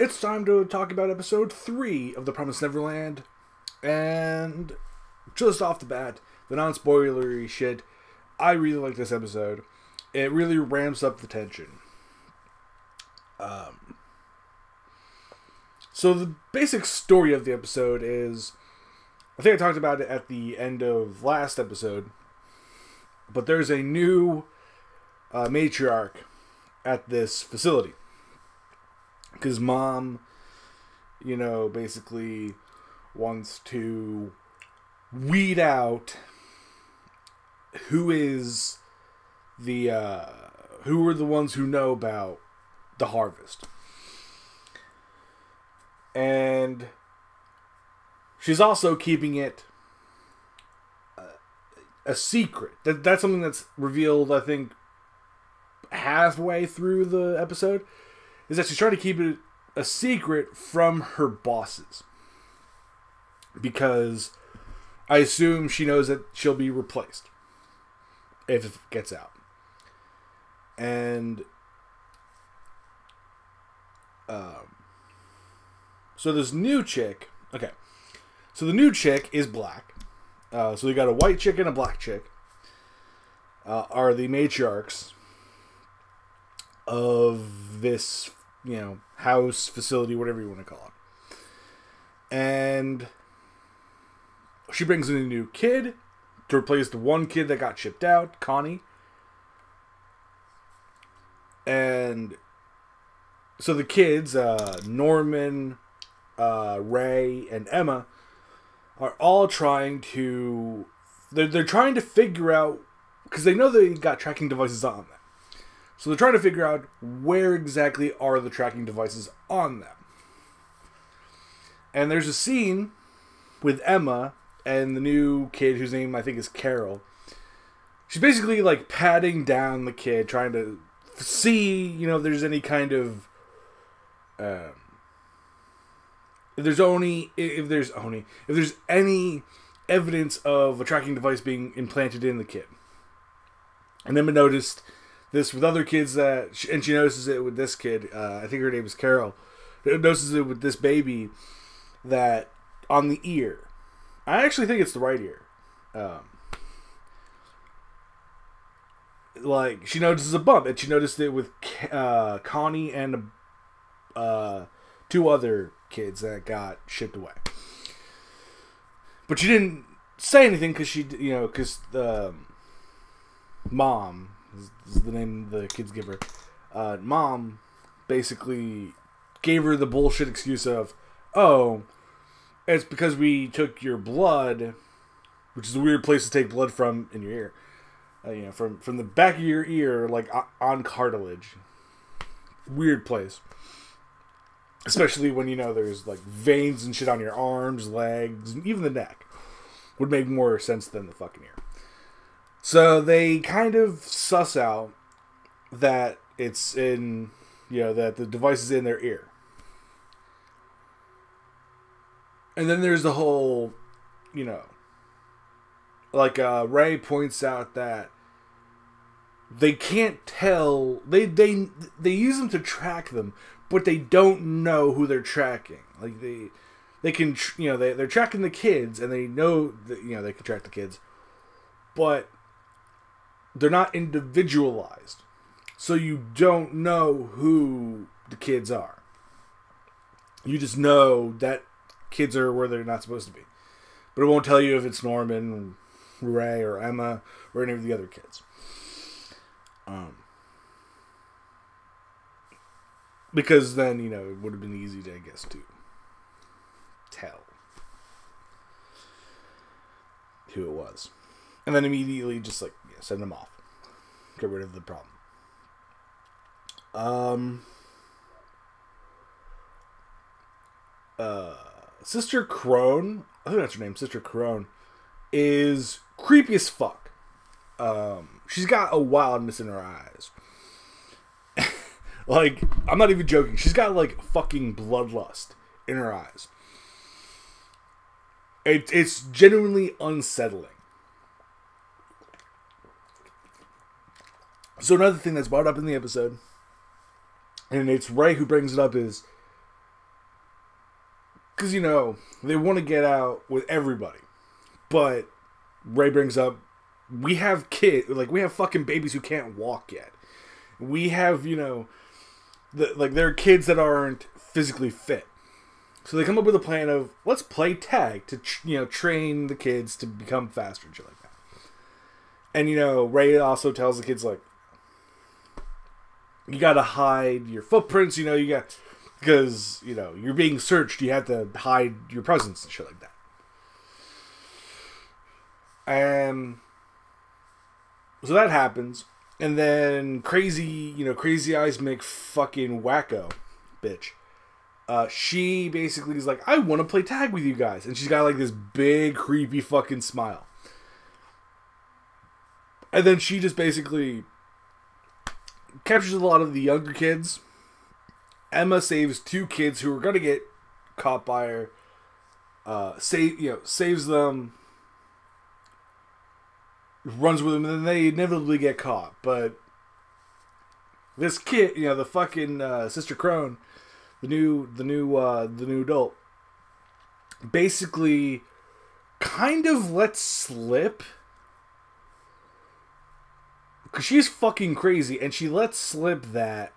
it's time to talk about episode 3 of The Promised Neverland. And just off the bat, the non-spoilery shit, I really like this episode. It really ramps up the tension. So the basic story of the episode is, I think I talked about it at the end of last episode, but there's a new matriarch at this facility. Because mom, basically wants to weed out who are the ones who know about the harvest. And she's also keeping it a secret. That's something that's revealed, I think, halfway through the episode, is that she's trying to keep it a secret from her bosses. Because I assume she knows that she'll be replaced if it gets out. And so this new chick, okay, so the new chick is black. So we got a white chick and a black chick are the matriarchs of this, house, facility, whatever you want to call it. And she brings in a new kid to replace the one kid that got shipped out, Connie. And so the kids, Norman, Ray, and Emma, are all trying to... They're trying to figure out... Because they know they got tracking devices on them. So they're trying to figure out where exactly are the tracking devices on them. And there's a scene with Emma and the new kid whose name I think is Carol. She's basically like patting down the kid, trying to see, if there's any kind of... If there's any evidence of a tracking device being implanted in the kid. And Emma noticed this with other kids and she notices it with this kid. I think her name is Carol. Notices it with this baby that on the ear. I actually think it's the right ear. She notices a bump, and she noticed it with Connie and 2 other kids that got shipped away. But she didn't say anything because because the mom is the name the kids give her. Mom basically gave her the bullshit excuse of, oh, it's because we took your blood, which is a weird place to take blood from in your ear. From the back of your ear, like on cartilage. Weird place. Especially when, there's like veins and shit on your arms, legs, and even the neck. Would make more sense than the fucking ear. So they kind of suss out that it's in, that the device is in their ear. And then there's the whole, Ray points out that they can't tell, they use them to track them, but they don't know who they're tracking. Like they can, they're tracking the kids, and they know that, they can track the kids, but they're not individualized. So you don't know who the kids are. You just know that kids are where they're not supposed to be. But it won't tell you if it's Norman, Ray, or Emma, or any of the other kids. Because then, it would have been easy to, I guess, to tell who it was. And then immediately just, send them off. Get rid of the problem. Sister Crone, I think that's her name, Sister Crone, is creepy as fuck. She's got a wildness in her eyes. I'm not even joking. She's got, fucking bloodlust in her eyes. It's genuinely unsettling. So another thing that's brought up in the episode, and it's Ray who brings it up, is because, you know, they want to get out with everybody. But Ray brings up, we have kids, like, we have fucking babies who can't walk yet. We have, you know, there are kids that aren't physically fit. So they come up with a plan of, let's play tag to, you know, train the kids to become faster and shit like that. And, you know, Ray also tells the kids, like, you gotta hide your footprints, you know, because, you know, you're being searched, you have to hide your presence and shit like that. And so that happens. And then Crazy Eyes McFucking Wacko, bitch. She basically is like, I want to play tag with you guys. And she's got like this big, creepy fucking smile. And then she just basically captures a lot of the younger kids. Emma saves 2 kids who are going to get caught by her. Saves them. Runs with them, and then they inevitably get caught. But this kid, you know, the fucking Sister Crone, the new adult, basically kind of lets slip, because she's fucking crazy, and she lets slip that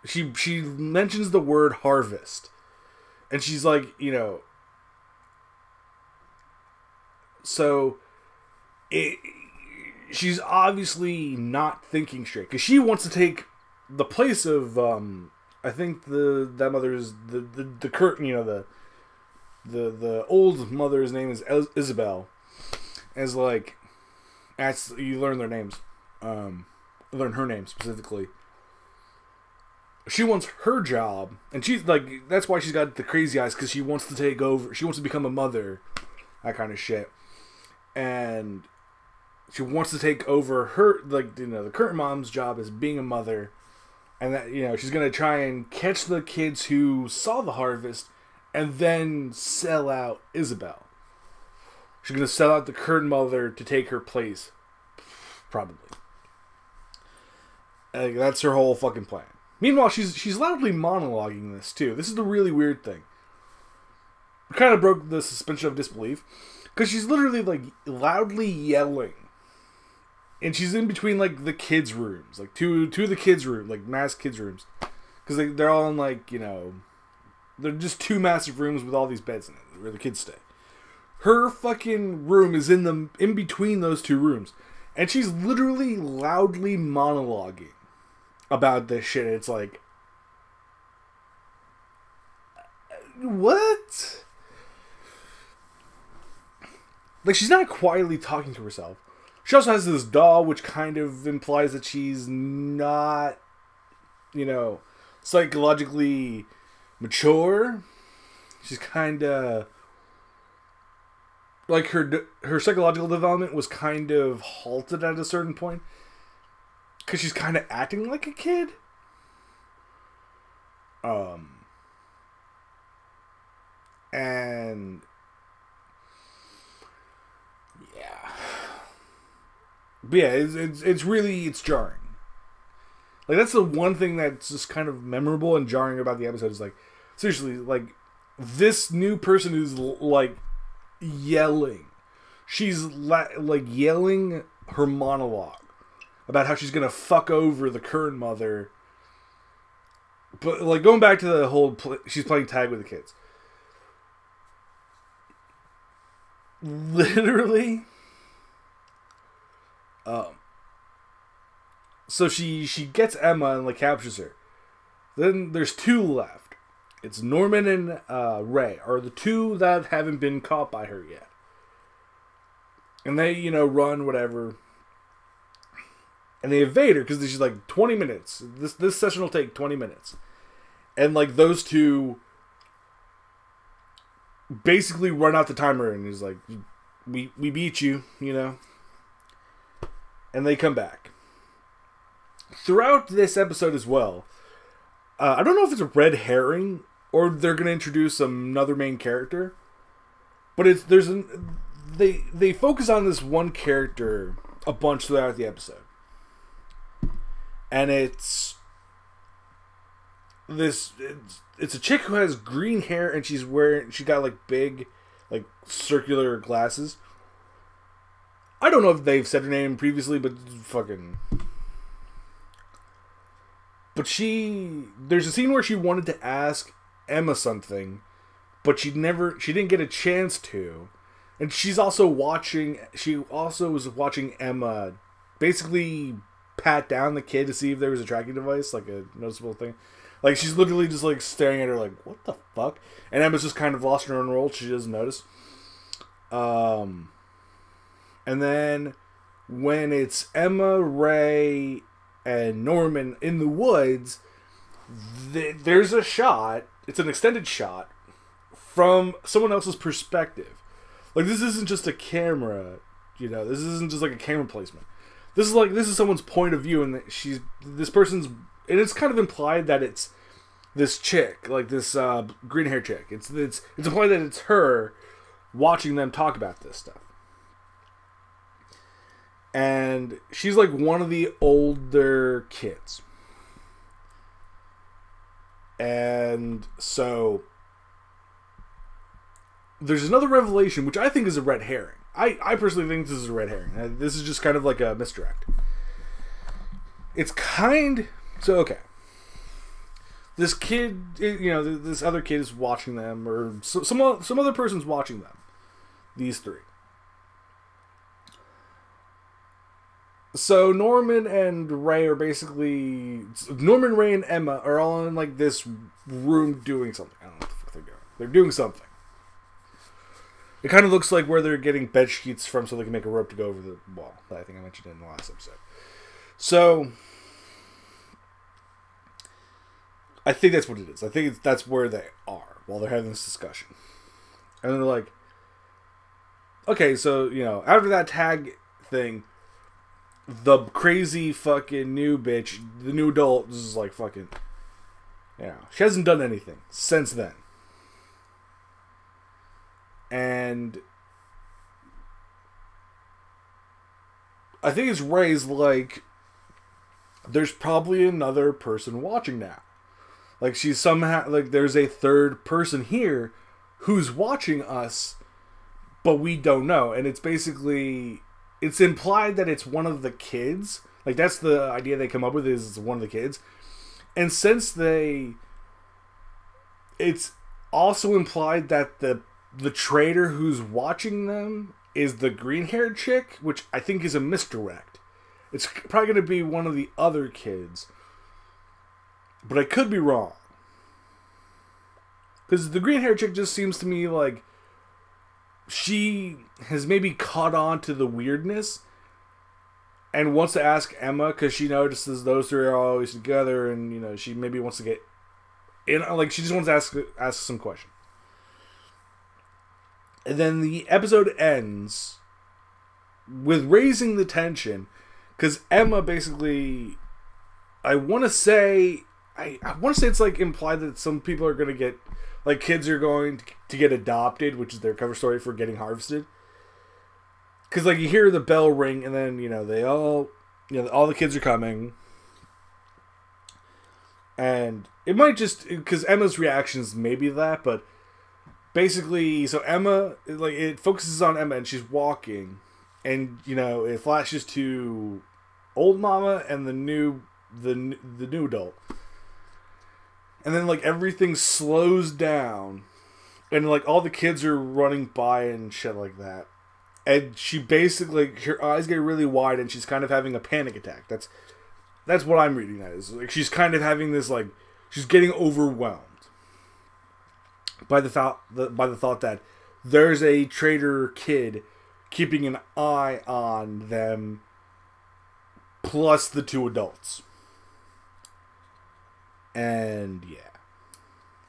she mentions the word harvest, and she's like, you know, so she's obviously not thinking straight, because she wants to take the place of I think that mother's the curtain, you know, the old mother's name is Isabel, as like, as you learn their names, learn her name specifically. She wants her job, and she's like, that's why she's got the crazy eyes, because she wants to take over, she wants to become a mother, that kind of shit, and she wants to take over her, like, you know, the current mom's job as being a mother. And that, you know, she's going to try and catch the kids who saw the harvest and then sell out Isabel. She's going to sell out the current mother to take her place. Probably. That's her whole fucking plan. Meanwhile, she's loudly monologuing this, too. This is the really weird thing. It kind of broke the suspension of disbelief. Because she's literally, like, loudly yelling. And she's in between, like, the kids' rooms. Like, two of the kids' rooms. Like, mass kids' rooms. Because they're all in, like, you know, they're just 2 massive rooms with all these beds in it, where the kids stay. Her fucking room is in between those 2 rooms. And she's literally loudly monologuing about this shit. It's like, what? Like, she's not quietly talking to herself. She also has this doll, which kind of implies that she's not, you know, psychologically mature. She's kind of, like, her psychological development was kind of halted at a certain point, because she's kind of acting like a kid. And yeah. But yeah, it's jarring. Like, that's the one thing that's just kind of memorable and jarring about the episode, is like, seriously, like, this new person is like yelling. She's like yelling her monologue about how she's gonna fuck over the current mother. But, like, going back to the whole she's playing tag with the kids. Literally. So she gets Emma and, like, captures her. Then there's 2 left. It's Norman and Ray are the 2 that haven't been caught by her yet. And they, you know, run whatever. And they evade her because she's like, 20 minutes. This session will take 20 minutes. And, like, those 2 basically run out the timer, and he's like, we beat you, you know. And they come back. Throughout this episode as well, I don't know if it's a red herring or they're going to introduce another main character, but they focus on this one character a bunch throughout the episode, and it's it's a chick who has green hair and she got like big, like circular glasses. I don't know if they've said her name previously, but fucking. But there's a scene where she wanted to ask Emma something, but she didn't get a chance to. And she also was watching Emma basically pat down the kid to see if there was a tracking device, like a noticeable thing. Like, she's literally just like staring at her like, what the fuck? And Emma's just kind of lost her own role. She doesn't notice. And then when it's Emma, Ray, and Norman in the woods, there's a shot. It's an extended shot from someone else's perspective. Like, this isn't just a camera, this isn't just like a camera placement. This is someone's point of view, and this person's, and it's kind of implied that it's this chick, like this green hair chick. It's implied that it's her watching them talk about this stuff. And she's like one of the older kids. And so there's another revelation, which I think is a red herring. I personally think this is a red herring. This is just kind of like a misdirect. Okay. This kid, this other kid is watching them, or some other person's watching them. These three. So Norman, Ray, and Emma are all in like this room doing something. I don't know what the fuck they're doing. They're doing something. It kind of looks like where they're getting bed sheets from so they can make a rope to go over the wall. That I think I mentioned in the last episode. So I think that's what it is. I think that's where they are while they're having this discussion. And they're like, okay, so, after that tag thing, the crazy fucking new bitch, the new adult, is like fucking, she hasn't done anything since then. And I think it's Ray's like, there's probably another person watching now. Like, she's somehow, like, there's a third person here who's watching us, but we don't know. And it's basically, it's implied that it's one of the kids. Like, that's the idea they come up with, is it's one of the kids. And since it's also implied that the trader who's watching them is the green-haired chick, which I think is a misdirect. It's probably going to be one of the other kids. But I could be wrong. Because the green-haired chick just seems to me like she has maybe caught on to the weirdness and wants to ask Emma, because she notices those three are always together, and she maybe wants to get in, like, she just wants to ask some question. And then the episode ends with raising the tension, because Emma basically, I want to say it's like implied that some people are going to get, like, kids are going to get adopted, which is their cover story for getting harvested. Because, like, you hear the bell ring, and then, they all the kids are coming. And it might just, because Emma's reactions may be that, but basically, so Emma, like, it focuses on Emma, and she's walking, and, it flashes to old mama and the new adult. And then, like, everything slows down, and, like, all the kids are running by and shit like that. And she basically, her eyes get really wide, and she's kind of having a panic attack. That's what I'm reading that is. Like, she's kind of having this, like, she's getting overwhelmed by the thought that there's a traitor kid keeping an eye on them, plus the two adults. And yeah,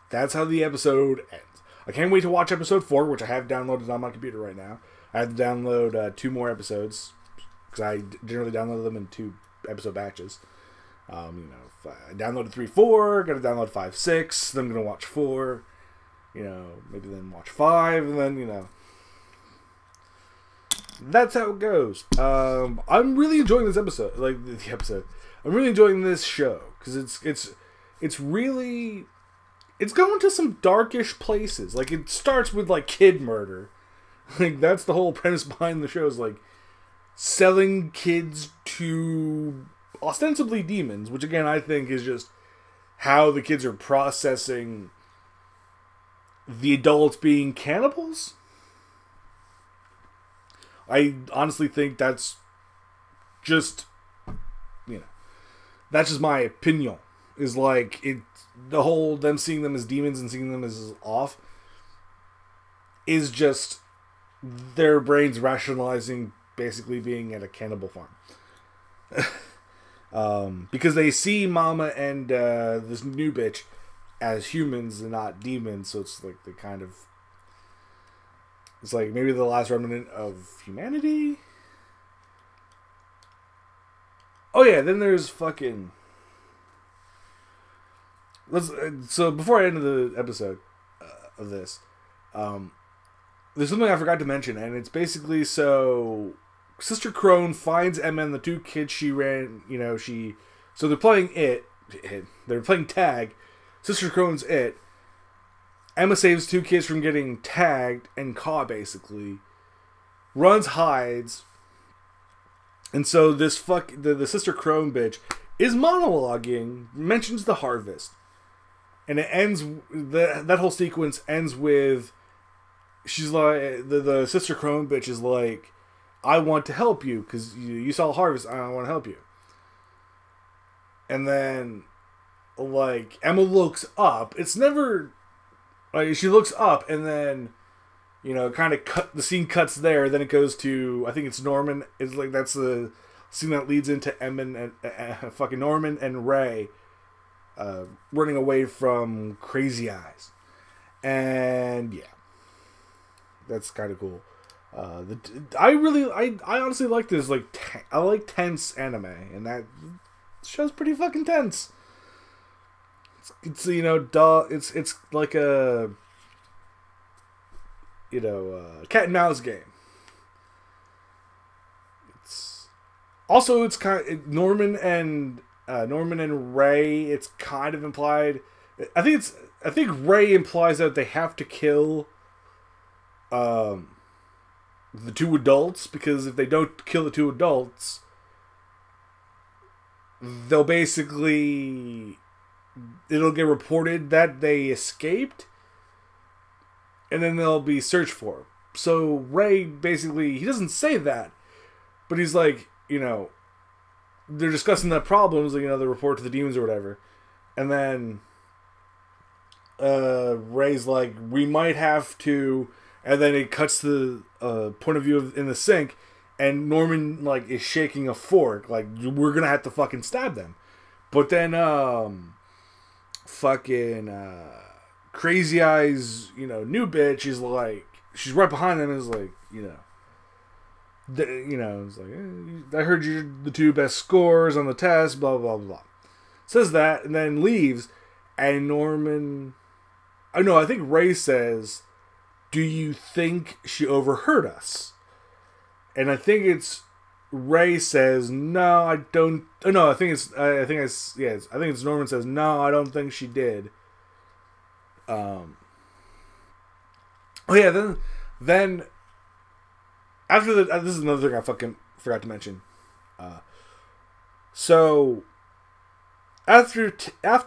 that's how the episode ends. I can't wait to watch episode 4, which I have downloaded on my computer right now. I have to download 2 more episodes, because I generally download them in 2 episode batches. I downloaded 3, 4, gotta download 5, 6, then I'm gonna watch 4, maybe then watch 5, and then, that's how it goes. I'm really enjoying this episode, I'm really enjoying this show, because it's it's really, it's going to some darkish places. Like, it starts with, like, kid murder. Like, that's the whole premise behind the show, is, like, selling kids to ostensibly demons, which, again, I think is just how the kids are processing the adults being cannibals. I honestly think that's just, you know, that's just my opinion. Is like, the whole them seeing them as demons and seeing them as off is just their brains rationalizing basically being at a cannibal farm. Because they see Mama and this new bitch as humans and not demons, so it's like they kind of, it's like maybe the last remnant of humanity. Oh yeah, then there's fucking. So before I end the episode of this, there's something I forgot to mention, and it's basically, so Sister Crone finds Emma and the two kids she ran. You know, so they're playing they're playing tag. Sister Crone's it. Emma saves two kids from getting tagged and caught, basically. Runs, hides. And so this the Sister Crone bitch is monologuing, mentions the harvest. And it ends, that whole sequence ends with, she's like, the Sister Crone bitch is like, I want to help you, because you saw the harvest, I want to help you. And then, like, Emma looks up. It's never, like, she looks up, and then, you know, kind of the scene cuts there, then it goes to, I think it's Norman. It's like, that's the scene that leads into Emma and fucking Norman and Ray running away from Crazy Eyes. And yeah, that's kind of cool. I honestly like this. Like, I like tense anime, and that show's pretty fucking tense. It's you know, it's like a, you know, cat and mouse game. It's kind of Norman and Ray. It's kind of implied. I think Ray implies that they have to kill the two adults, because if they don't kill the two adults, they'll basically, it'll get reported that they escaped, and then they'll be searched for. So Ray basically, he doesn't say that, but he's like, you know, they're discussing the problems, like, you know, the report to the demons or whatever, and then Ray's like, we might have to, and then it cuts to the point of view in the sink, and Norman, like, is shaking a fork, like, we're gonna have to fucking stab them. But then fucking Crazy Eyes, you know, new bitch is like, she's right behind them and is like, you know, it's like, I heard you're the two best scores on the test, blah blah blah. Says that and then leaves, and Norman, I think Ray says, do you think she overheard us? And I think it's Ray says, no, I don't. Oh no, I think it's Norman says, no, I don't think she did. Oh yeah, then after this is another thing I fucking forgot to mention. So after I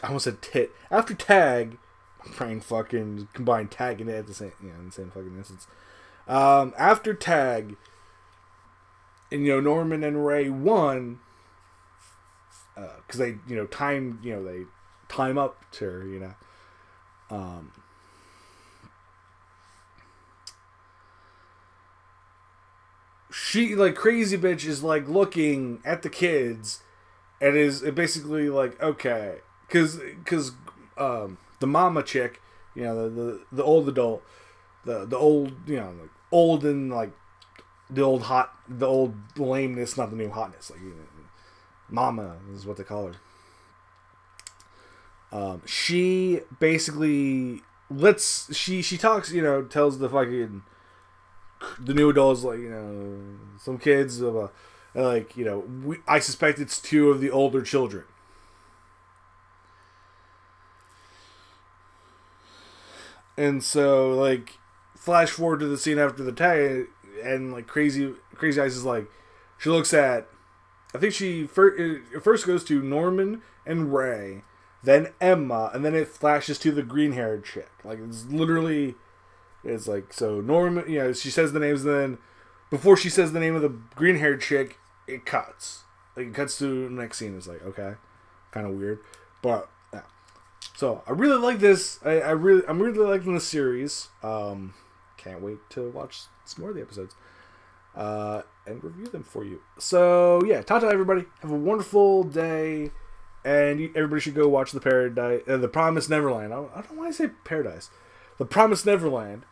almost said tit. After tag, I'm trying fucking combine tag and it at the same, in the same fucking instance. After tag, and you know, Norman and Ray won, because they, you know, they time up to her, you know. She, like, Crazy Bitch is like looking at the kids, and is basically like, okay, because the mama chick, you know, the old adult, the old, you know, like, old and like the old lameness, not the new hotness, like, you know, mama is what they call her. She basically she talks, you know, tells the fucking, the new adults, like, you know, some kids of like, you know, I suspect it's two of the older children. And so, like, flash forward to the scene after the tag, and, like, Crazy Eyes is like, she looks at, I think she first goes to Norman and Ray, then Emma, and then it flashes to the green-haired chick. Like, it's literally, it's like, so Norman, you know, she says the names, and then before she says the name of the green-haired chick, it cuts. Like, it cuts to the next scene. It's like, okay, kind of weird, but yeah. So I really like this. I'm really liking the series. Can't wait to watch some more of the episodes and review them for you. So yeah, ta-ta everybody. Have a wonderful day, and everybody should go watch The Promised Neverland. I don't know why I say Paradise. The Promised Neverland.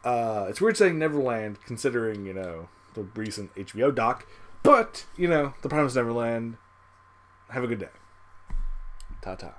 It's weird saying Neverland considering, you know, the recent HBO doc, but you know, The Promised Neverland. Have a good day. Ta-ta.